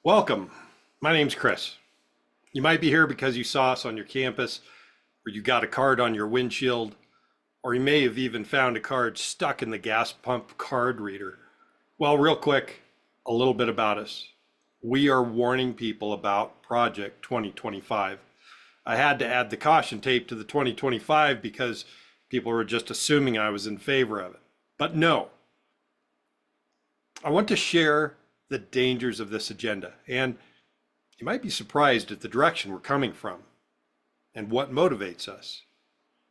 Welcome. My name's Chris. You might be here because you saw us on your campus, or you got a card on your windshield, or you may have even found a card stuck in the gas pump card reader. Well, real quick, a little bit about us. We are warning people about Project 2025. I had to add the caution tape to the 2025 because people were just assuming I was in favor of it. But no, I want to share the dangers of this agenda. And you might be surprised at the direction we're coming from and what motivates us.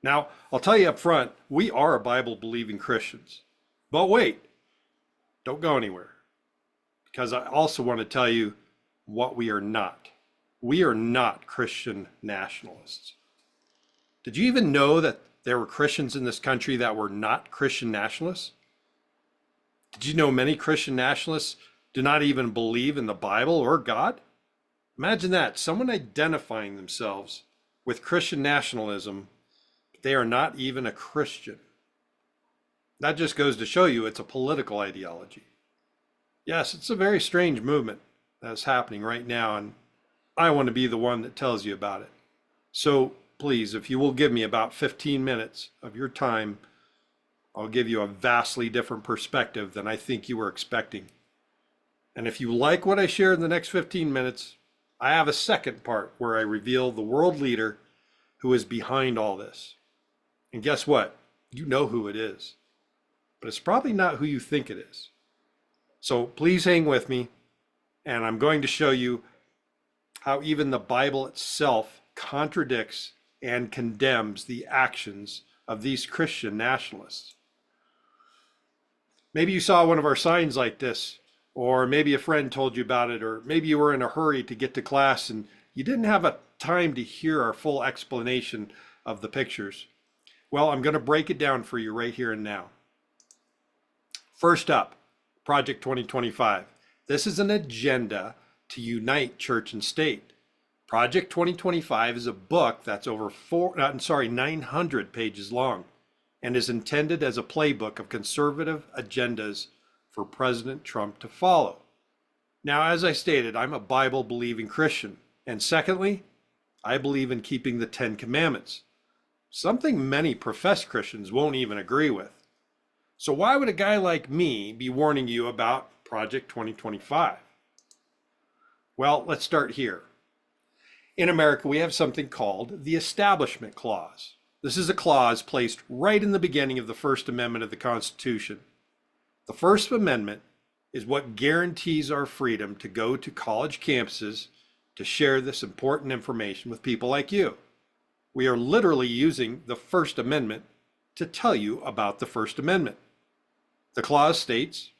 Now, I'll tell you up front, we are Bible believing Christians. But wait, don't go anywhere, because I also want to tell you what we are not. We are not Christian nationalists. Did you even know that there were Christians in this country that were not Christian nationalists? Did you know many Christian nationalists do not even believe in the Bible or God? Imagine that, someone identifying themselves with Christian nationalism, but they are not even a Christian. That just goes to show you it's a political ideology. Yes, it's a very strange movement that's happening right now, and I want to be the one that tells you about it. So please, if you will give me about 15 minutes of your time, I'll give you a vastly different perspective than I think you were expecting. And if you like what I share in the next 15 minutes, I have a second part where I reveal the world leader who is behind all this. And guess what? You know who it is, but it's probably not who you think it is. So please hang with me, and I'm going to show you how even the Bible itself contradicts and condemns the actions of these Christian nationalists. Maybe you saw one of our signs like this, or maybe a friend told you about it, or maybe you were in a hurry to get to class and you didn't have a time to hear our full explanation of the pictures. Well, I'm going to break it down for you right here and now. First up, Project 2025. This is an agenda to unite church and state. Project 2025 is a book that's over 900 pages long and is intended as a playbook of conservative agendas for President Trump to follow. Now, as I stated, I'm a Bible believing Christian. And secondly, I believe in keeping the 10 Commandments, something many professed Christians won't even agree with. So why would a guy like me be warning you about Project 2025? Well, let's start here. In America, we have something called the Establishment Clause. This is a clause placed right in the beginning of the First Amendment of the Constitution. The First Amendment is what guarantees our freedom to go to college campuses to share this important information with people like you. We are literally using the First Amendment to tell you about the First Amendment. The clause states,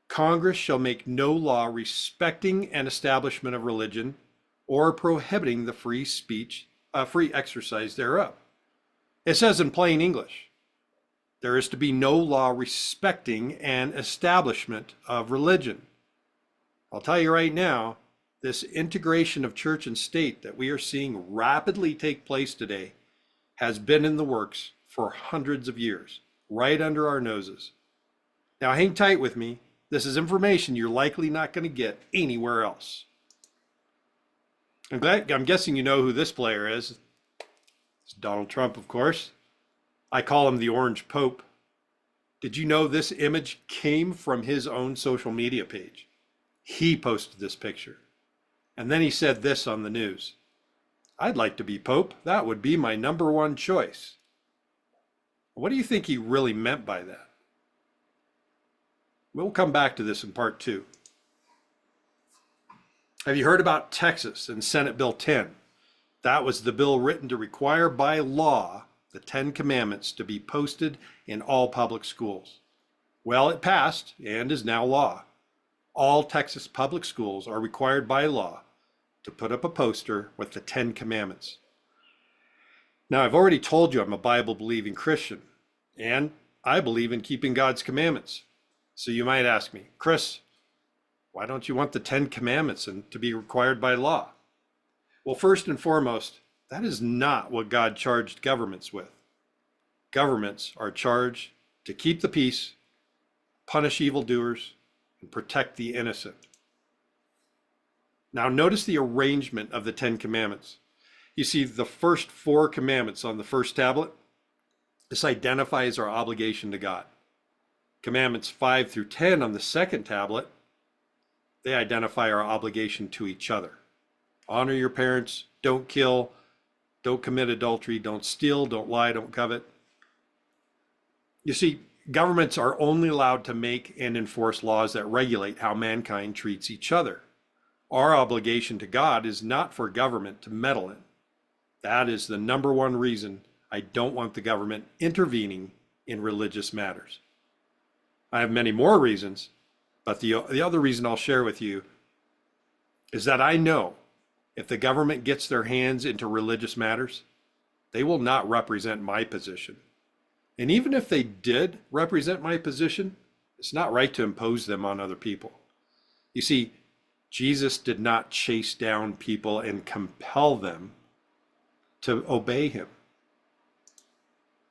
Congress shall make no law respecting an establishment of religion or prohibiting the free exercise thereof. It says in plain English, there is to be no law respecting an establishment of religion. I'll tell you right now, this integration of church and state that we are seeing rapidly take place today has been in the works for hundreds of years, right under our noses. Now hang tight with me. This is information you're likely not going to get anywhere else. I'm guessing you know who this player is. It's Donald Trump, of course. I call him the Orange Pope. Did you know this image came from his own social media page? He posted this picture. And then he said this on the news. I'd like to be Pope. That would be my number one choice. What do you think he really meant by that? We'll come back to this in part 2. Have you heard about Texas and Senate Bill 10? That was the bill written to require by law the 10 Commandments to be posted in all public schools. Well, it passed and is now law. All Texas public schools are required by law to put up a poster with the 10 Commandments. Now, I've already told you I'm a Bible believing Christian, and I believe in keeping God's commandments. So you might ask me, Chris, why don't you want the 10 Commandments and to be required by law? Well, first and foremost, that is not what God charged governments with. Governments are charged to keep the peace, punish evildoers, and protect the innocent. Now notice the arrangement of the Ten Commandments. You see the first four commandments on the first tablet. This identifies our obligation to God. Commandments 5 through 10 on the second tablet, they identify our obligation to each other. Honor your parents, don't kill, don't commit adultery, don't steal, don't lie, don't covet. You see, governments are only allowed to make and enforce laws that regulate how mankind treats each other. Our obligation to God is not for government to meddle in. That is the number one reason I don't want the government intervening in religious matters. I have many more reasons, but the other reason I'll share with you is that I know if the government gets their hands into religious matters, they will not represent my position. And even if they did represent my position, it's not right to impose them on other people. You see, Jesus did not chase down people and compel them to obey him.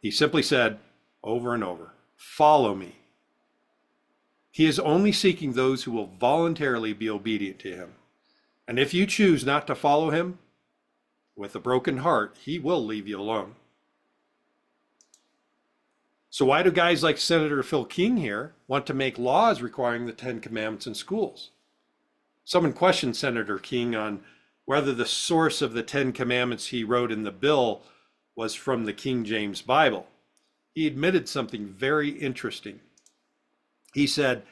He simply said over and over, "Follow me." He is only seeking those who will voluntarily be obedient to him. And if you choose not to follow him, with a broken heart, he will leave you alone. So why do guys like Senator Phil King here want to make laws requiring the Ten Commandments in schools? Someone questioned Senator King on whether the source of the Ten Commandments he wrote in the bill was from the King James Bible. He admitted something very interesting. He said,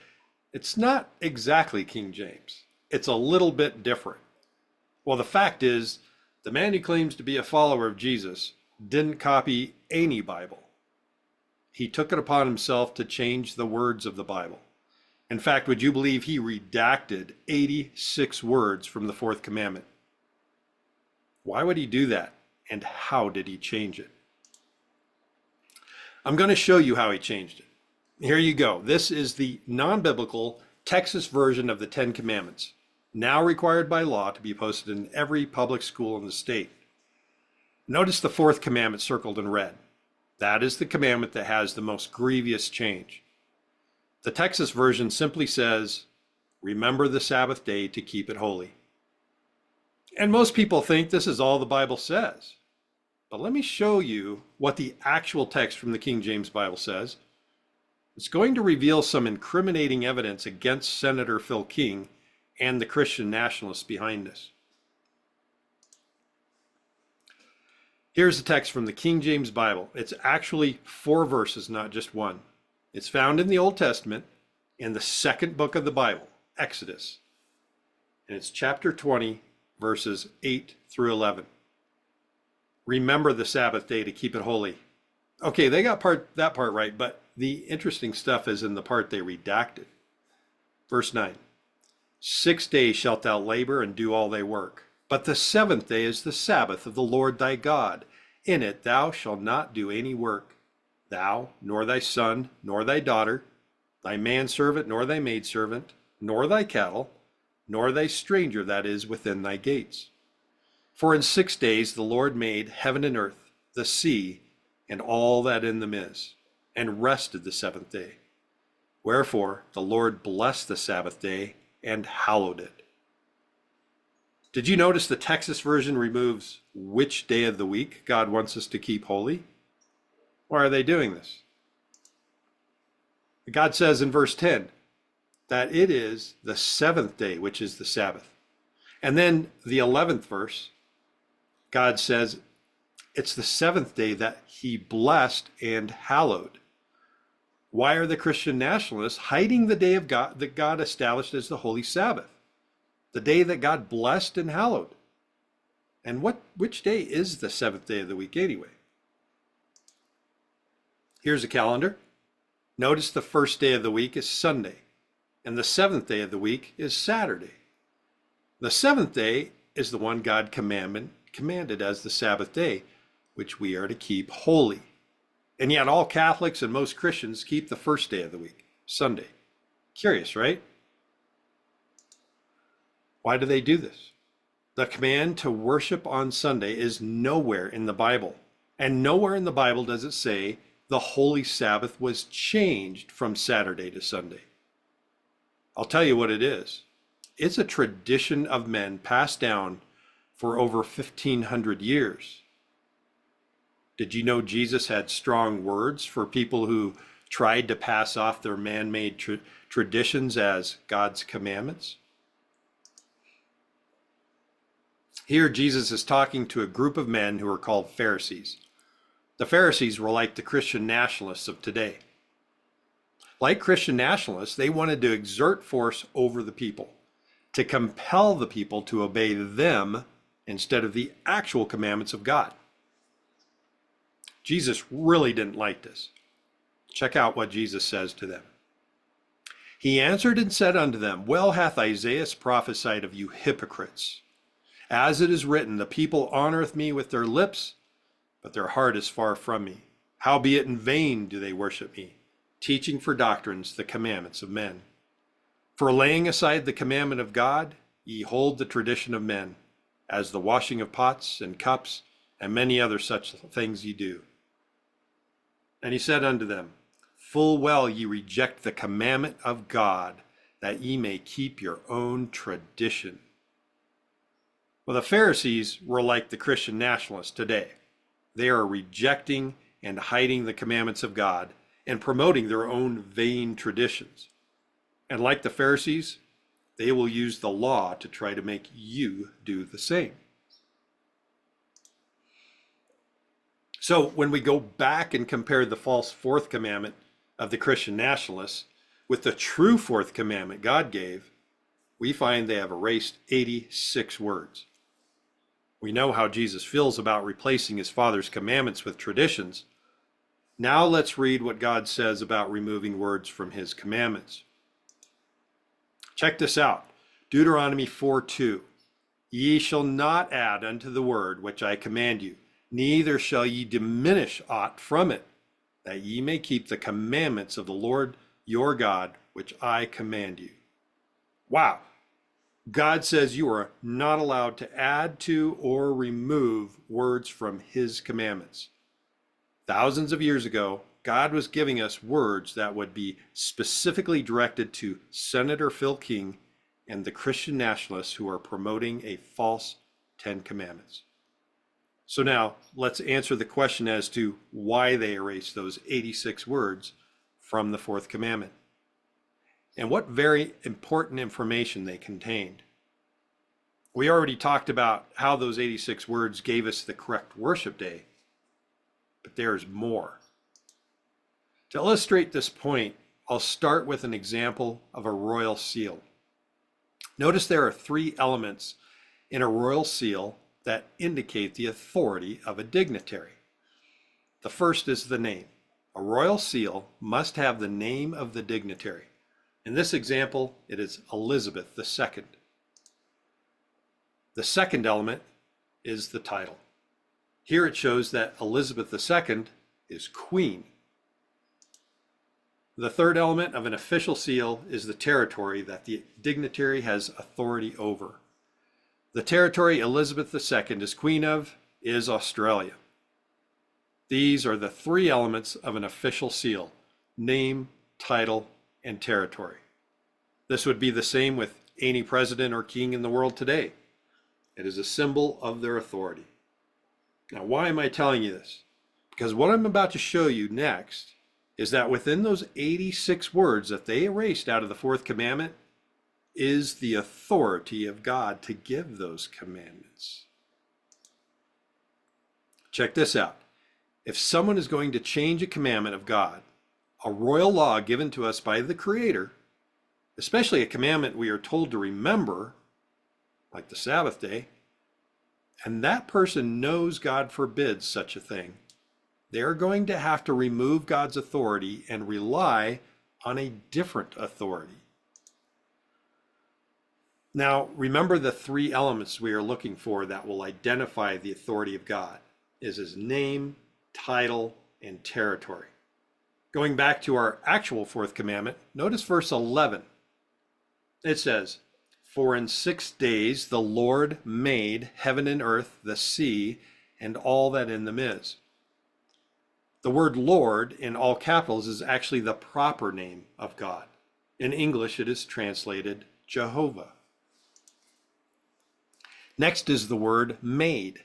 "It's not exactly King James. It's a little bit different." Well, the fact is, the man who claims to be a follower of Jesus didn't copy any Bible. He took it upon himself to change the words of the Bible. In fact, would you believe he redacted 86 words from the fourth commandment? Why would he do that? And how did he change it? I'm going to show you how he changed it. Here you go. This is the non-biblical Texas version of the Ten Commandments, now required by law to be posted in every public school in the state. Notice the fourth commandment circled in red. That is the commandment that has the most grievous change. The Texas version simply says, "Remember the Sabbath day to keep it holy." And most people think this is all the Bible says. But let me show you what the actual text from the King James Bible says. It's going to reveal some incriminating evidence against Senator Phil King and the Christian nationalists behind this. Here's the text from the King James Bible. It's actually 4 verses, not just one. It's found in the Old Testament in the second book of the Bible, Exodus. And it's chapter 20, verses 8 through 11. Remember the Sabbath day to keep it holy. Okay, they got that part right, but the interesting stuff is in the part they redacted. Verse 9, 6 days shalt thou labor and do all thy work, but the seventh day is the Sabbath of the Lord thy God. In it thou shalt not do any work, thou, nor thy son, nor thy daughter, thy manservant, nor thy maidservant, nor thy cattle, nor thy stranger that is within thy gates. For in 6 days the Lord made heaven and earth, the sea, and all that in them is, and rested the seventh day. Wherefore the Lord blessed the Sabbath day and hallowed it. Did you notice the Texas version removes which day of the week God wants us to keep holy? Why are they doing this? God says in verse 10 that it is the seventh day, which is the Sabbath. And then the 11th verse, God says it's the seventh day that he blessed and hallowed. Why are the Christian nationalists hiding the day of God that God established as the Holy Sabbath? The day that God blessed and hallowed. And which day is the seventh day of the week anyway? Here's a calendar. Notice the first day of the week is Sunday, and the seventh day of the week is Saturday. The seventh day is the one God commanded as the Sabbath day, which we are to keep holy. And yet all Catholics and most Christians keep the first day of the week, Sunday. Curious, right? Why do they do this? The command to worship on Sunday is nowhere in the Bible. And nowhere in the Bible does it say the Holy Sabbath was changed from Saturday to Sunday. I'll tell you what it is. It's a tradition of men passed down for over 1,500 years. Did you know Jesus had strong words for people who tried to pass off their man-made traditions as God's commandments? Here, Jesus is talking to a group of men who are called Pharisees. The Pharisees were like the Christian nationalists of today. Like Christian nationalists, they wanted to exert force over the people, to compel the people to obey them instead of the actual commandments of God. Jesus really didn't like this. Check out what Jesus says to them. He answered and said unto them, Well hath Isaiah prophesied of you hypocrites. As it is written, the people honoreth me with their lips, but their heart is far from me. Howbeit in vain do they worship me, teaching for doctrines the commandments of men. For laying aside the commandment of God, ye hold the tradition of men, as the washing of pots and cups, and many other such things ye do. And he said unto them, Full well ye reject the commandment of God, that ye may keep your own tradition. Well, the Pharisees were like the Christian nationalists today. They are rejecting and hiding the commandments of God and promoting their own vain traditions. And like the Pharisees, they will use the law to try to make you do the same. So when we go back and compare the false fourth commandment of the Christian nationalists with the true fourth commandment God gave, we find they have erased 86 words. We know how Jesus feels about replacing his Father's commandments with traditions. Now let's read what God says about removing words from his commandments. Check this out. Deuteronomy 4:2. Ye shall not add unto the word which I command you, neither shall ye diminish aught from it, that ye may keep the commandments of the Lord your God, which I command you. Wow. God says you are not allowed to add to or remove words from his commandments. Thousands of years ago, God was giving us words that would be specifically directed to Senator Phil King and the Christian nationalists who are promoting a false 10 Commandments. So now let's answer the question as to why they erased those 86 words from the fourth commandment and what very important information they contained. We already talked about how those 86 words gave us the correct worship day, but there's more. To illustrate this point, I'll start with an example of a royal seal. Notice there are 3 elements in a royal seal that indicate the authority of a dignitary. The first is the name. A royal seal must have the name of the dignitary. In this example, it is Elizabeth II. The second element is the title. Here it shows that Elizabeth II is Queen. The third element of an official seal is the territory that the dignitary has authority over. The territory Elizabeth II is Queen of is Australia. These are the 3 elements of an official seal: name, title, and territory. This would be the same with any president or king in the world today. It is a symbol of their authority. Now, why am I telling you this? Because what I'm about to show you next is that within those 86 words that they erased out of the fourth commandment is the authority of God to give those commandments. Check this out. If someone is going to change a commandment of God, a royal law given to us by the Creator, especially a commandment we are told to remember, like the Sabbath day, and that person knows God forbids such a thing, they're going to have to remove God's authority and rely on a different authority. Now, remember the 3 elements we are looking for that will identify the authority of God is his name, title, and territory. Going back to our actual fourth commandment, notice verse 11. It says, For in 6 days the Lord made heaven and earth, the sea, and all that in them is. The word Lord in all capitals is actually the proper name of God. In English, it is translated Jehovah. Next is the word made.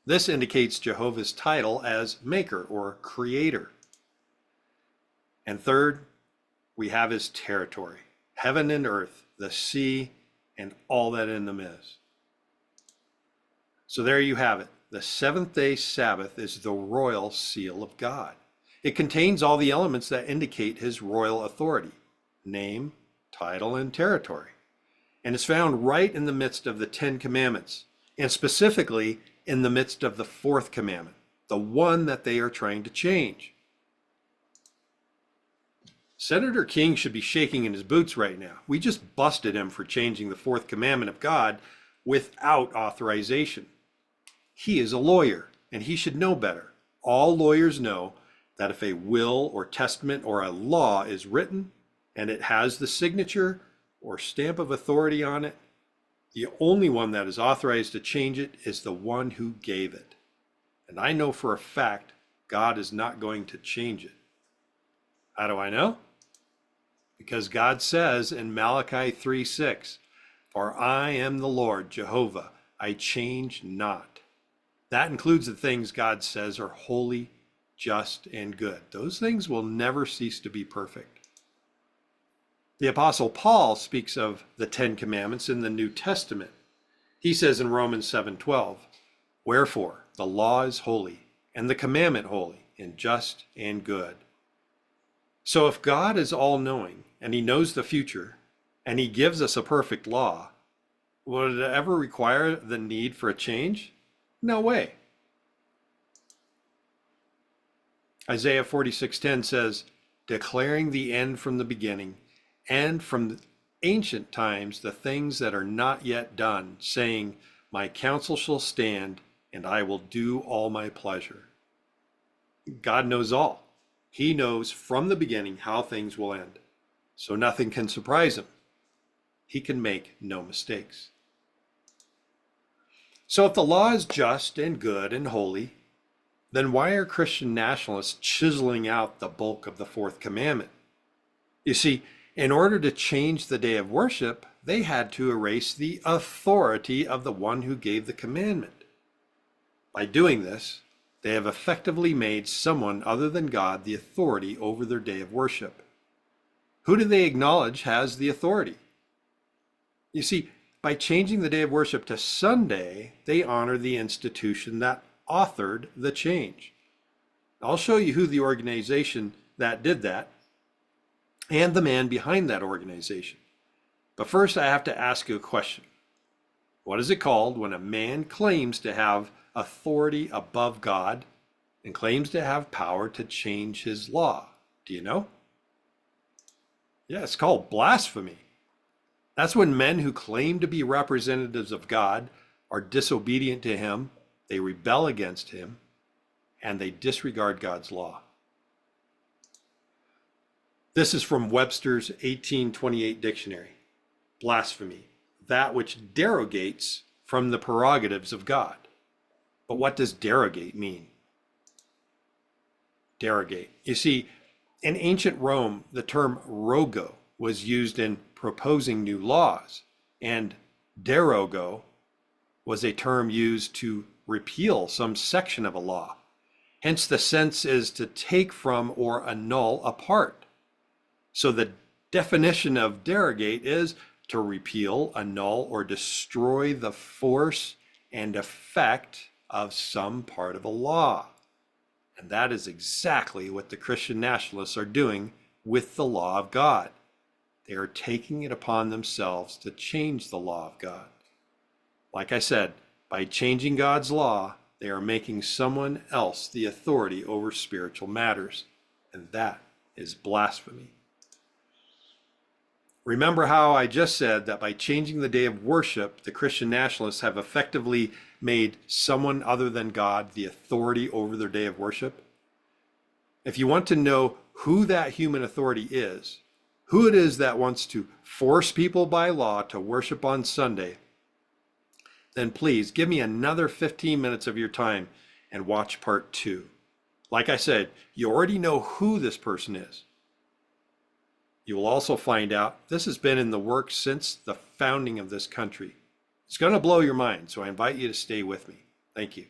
This indicates Jehovah's title as maker or creator. And third, we have his territory, heaven and earth, the sea, and all that in them is. So there you have it. The seventh-day Sabbath is the royal seal of God. It contains all the elements that indicate his royal authority, name, title, and territory. And it's found right in the midst of the Ten Commandments, and specifically in the midst of the fourth commandment, the one that they are trying to change. Senator King should be shaking in his boots right now. We just busted him for changing the fourth commandment of God without authorization. He is a lawyer, and he should know better. All lawyers know that if a will or testament or a law is written and it has the signature or stamp of authority on it, the only one that is authorized to change it is the one who gave it. And I know for a fact God is not going to change it. How do I know? Because God says in Malachi 3:6, "For I am the Lord, Jehovah, I change not." That includes the things God says are holy, just, and good. Those things will never cease to be perfect. The Apostle Paul speaks of the Ten Commandments in the New Testament. He says in Romans 7:12, "Wherefore the law is holy, and the commandment holy, and just, and good." So if God is all-knowing, and he knows the future, and he gives us a perfect law, would it ever require the need for a change? No way. Isaiah 46:10 says, "Declaring the end from the beginning, and from the ancient times the things that are not yet done, saying, My counsel shall stand, and I will do all my pleasure." God knows all. He knows from the beginning how things will end, so nothing can surprise him. He can make no mistakes. So if the law is just and good and holy, then why are Christian nationalists chiseling out the bulk of the fourth commandment? You see, in order to change the day of worship, they had to erase the authority of the one who gave the commandment. By doing this, they have effectively made someone other than God the authority over their day of worship. Who do they acknowledge has the authority? You see, by changing the day of worship to Sunday, they honor the institution that authored the change. I'll show you who the organization that did that and the man behind that organization. But first, I have to ask you a question. What is it called when a man claims to have authority above God and claims to have power to change his law? Do you know? Yeah, it's called blasphemy. That's when men who claim to be representatives of God are disobedient to him, they rebel against him, and they disregard God's law. This is from Webster's 1828 dictionary. Blasphemy, that which derogates from the prerogatives of God. But what does derogate mean? Derogate. You see, in ancient Rome, the term rogo was used in proposing new laws, and derogo was a term used to repeal some section of a law. Hence, the sense is to take from or annul a part. So the definition of derogate is to repeal, annul, or destroy the force and effect of some part of a law. And that is exactly what the Christian nationalists are doing with the law of God. They are taking it upon themselves to change the law of God. Like I said, by changing God's law, they are making someone else the authority over spiritual matters. And that is blasphemy. Remember how I just said that by changing the day of worship, the Christian nationalists have effectively made someone other than God the authority over their day of worship? If you want to know who that human authority is, who it is that wants to force people by law to worship on Sunday, then please give me another 15 minutes of your time and watch part 2. Like I said, you already know who this person is. You will also find out this has been in the works since the founding of this country. It's going to blow your mind, so I invite you to stay with me. Thank you.